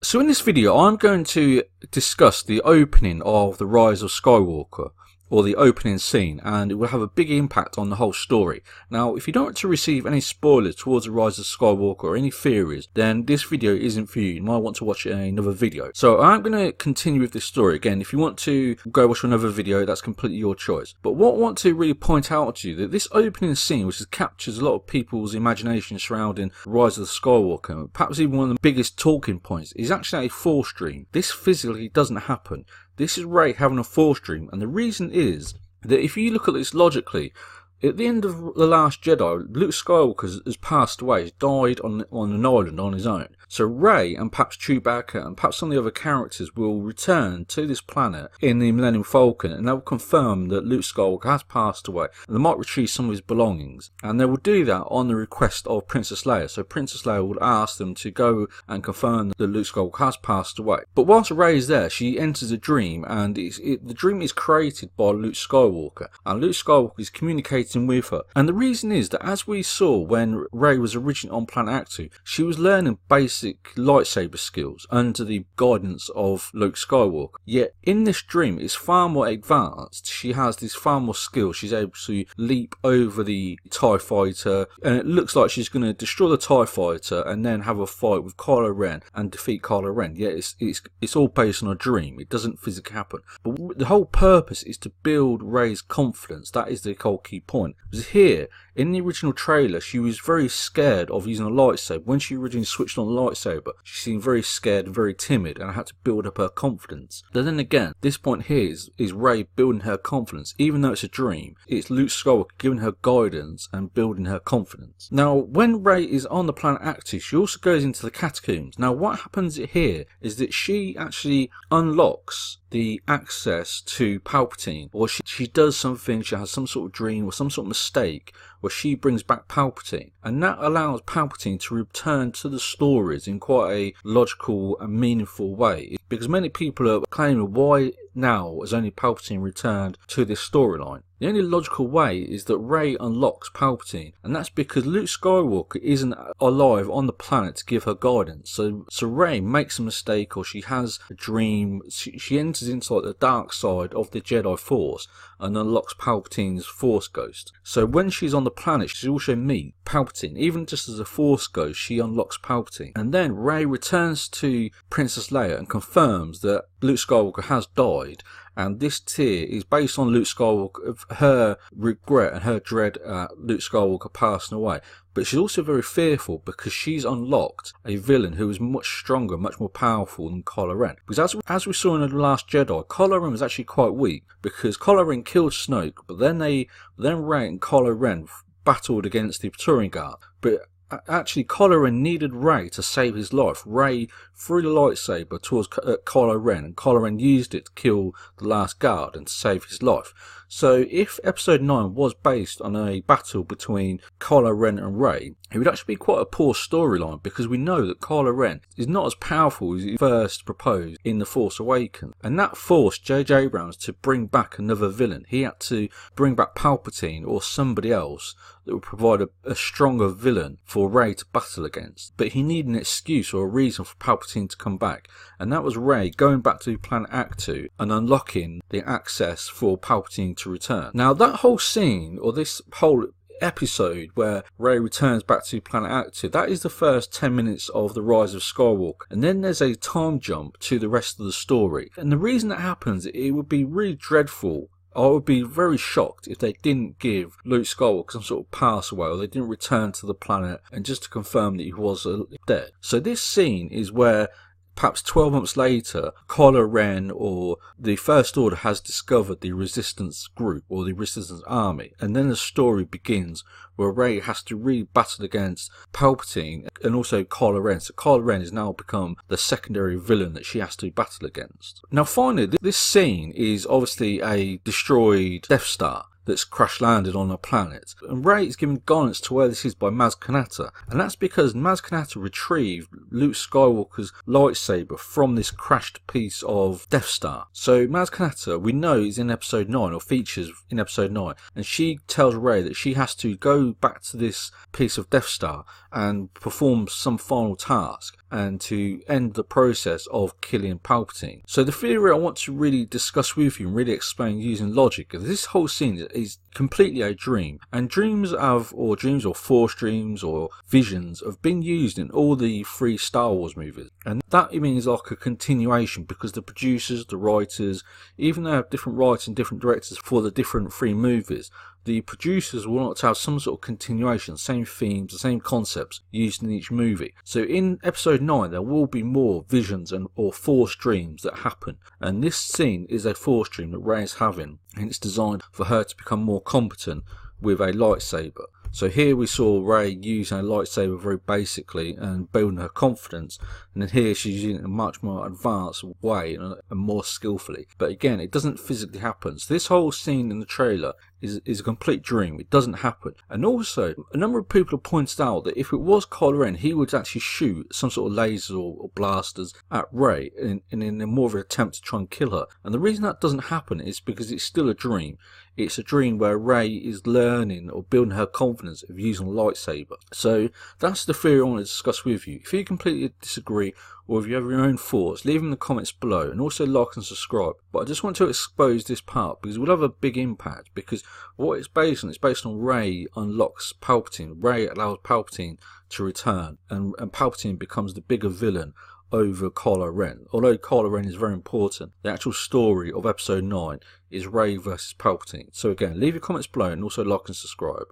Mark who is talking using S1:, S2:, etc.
S1: So in this video, I'm going to discuss the opening of The Rise of Skywalker, or the opening scene, and it will have a big impact on the whole story. Now, if you don't want to receive any spoilers towards The Rise of Skywalker or any theories, then this video isn't for you. You might want to watch another video. So I'm going to continue with this story. Again, if you want to go watch another video, that's completely your choice. But what I want to really point out to you, that this opening scene, which captures a lot of people's imagination surrounding The Rise of the Skywalker, perhaps even one of the biggest talking points, is actually a Force dream. This physically doesn't happen. This is Rey having a Force dream, and the reason is that if you look at this logically, at the end of The Last Jedi, Luke Skywalker has passed away, he's died on an island on his own. So Rey and perhaps Chewbacca and perhaps some of the other characters will return to this planet in the Millennium Falcon, and they will confirm that Luke Skywalker has passed away, and they might retrieve some of his belongings, and they will do that on the request of Princess Leia. So Princess Leia will ask them to go and confirm that Luke Skywalker has passed away. But whilst Rey is there, she enters a dream, and the dream is created by Luke Skywalker, and Luke Skywalker is communicating with her. And the reason is that, as we saw when Rey was originally on planet Actu, she was learning basic lightsaber skills under the guidance of Luke Skywalker. Yet in this dream, it's far more advanced. She has this far more skill. She's able to leap over the TIE fighter, and it looks like she's going to destroy the TIE fighter and then have a fight with Kylo Ren and defeat Kylo Ren. Yet it's all based on a dream. It doesn't physically happen. But the whole purpose is to build Rey's confidence. That is the whole key point. Because here, in the original trailer, she was very scared of using a lightsaber. When she originally switched on the lightsaber, she seemed very scared and very timid, and I had to build up her confidence. But then again, this point here is Rey building her confidence. Even though it's a dream, it's Luke Skywalker giving her guidance and building her confidence. Now, when Rey is on the planet Actu, she also goes into the catacombs. Now, what happens here is that she actually unlocks the access to Palpatine, or she does something, she has some sort of dream or some sort of mistake where she brings back Palpatine, and that allows Palpatine to return to the stories in quite a logical and meaningful way, because many people are claiming, why now has only Palpatine returned to this storyline? The only logical way is that Rey unlocks Palpatine, and that's because Luke Skywalker isn't alive on the planet to give her guidance. So Rey makes a mistake, or she has a dream, she enters into like the dark side of the Jedi Force and unlocks Palpatine's Force Ghost. So when she's on the planet, she also meets Palpatine. Even just as a Force Ghost, she unlocks Palpatine. And then Rey returns to Princess Leia and confirms that Luke Skywalker has died, and this tear is based on Luke Skywalker, her regret and her dread at Luke Skywalker passing away. But she's also very fearful because she's unlocked a villain who is much stronger, much more powerful than Kylo Ren. Because as we saw in The Last Jedi, Kylo Ren was actually quite weak, because Kylo Ren killed Snoke, but then Rey and Kylo Ren battled against the Praetorian Guard. But actually, Kylo Ren needed Rey to save his life. Rey threw the lightsaber towards Kylo Ren, and Kylo Ren used it to kill the last guard and to save his life. So if Episode 9 was based on a battle between Kylo Ren and Rey, it would actually be quite a poor storyline, because we know that Kylo Ren is not as powerful as he first proposed in The Force Awakens. And that forced J.J. Abrams to bring back another villain. He had to bring back Palpatine or somebody else that would provide a stronger villain for Rey to battle against. But he needed an excuse or a reason for Palpatine to come back, and that was Rey going back to planet Actu and unlocking the access for Palpatine to return. Now, that whole scene, or this whole episode where Rey returns back to planet Actu, that is the first 10 minutes of The Rise of Skywalker, and then there's a time jump to the rest of the story. And the reason that happens, it would be really dreadful, I would be very shocked if they didn't give Luke Skywalker some sort of pass away, or they didn't return to the planet and just to confirm that he was dead. So this scene is where perhaps 12 months later, Kylo Ren or the First Order has discovered the Resistance group or the Resistance army, and then the story begins where Rey has to re-battle against Palpatine and also Kylo Ren. So Kylo Ren has now become the secondary villain that she has to battle against. Now finally, this scene is obviously a destroyed Death Star. that's crash landed on a planet. And Rey is given guidance to where this is by Maz Kanata, and that's because Maz Kanata retrieved Luke Skywalker's lightsaber from this crashed piece of Death Star. So Maz Kanata, we know, is in episode 9, or features in episode 9, and she tells Rey that she has to go back to this piece of Death Star and perform some final task and to end the process of killing Palpatine. So the theory I want to really discuss with you and really explain using logic is this whole scene is completely a dream, and dreams or force dreams or visions have been used in all the 3 Star Wars movies, and that means like a continuation, because the producers, the writers, even though they have different writers and different directors for the different 3 movies, the producers will want to have some sort of continuation, same themes, the same concepts used in each movie. So in episode 9 there will be more visions or force dreams that happen, and this scene is a force dream that Rey is having, and it's designed for her to become more competent with a lightsaber. So here we saw Rey using a lightsaber very basically and building her confidence, and then here she's using it in a much more advanced way and more skillfully. But again, it doesn't physically happen. So this whole scene in the trailer is a complete dream. It doesn't happen. And also, a number of people have pointed out that if it was Kylo Ren, he would actually shoot some sort of lasers or blasters at Rey in a more of an attempt to try and kill her. And the reason that doesn't happen is because it's still a dream. It's a dream where Rey is learning or building her confidence of using a lightsaber. So that's the theory I want to discuss with you. If you completely disagree, or if you have your own thoughts, leave them in the comments below, and also like and subscribe. But I just want to expose this part because it will have a big impact, because what it's based on Rey unlocks Palpatine. Rey allows Palpatine to return, and Palpatine becomes the bigger villain over Kylo Ren. Although Kylo Ren is very important, the actual story of episode 9 is Rey versus Palpatine. So again, leave your comments below and also like and subscribe.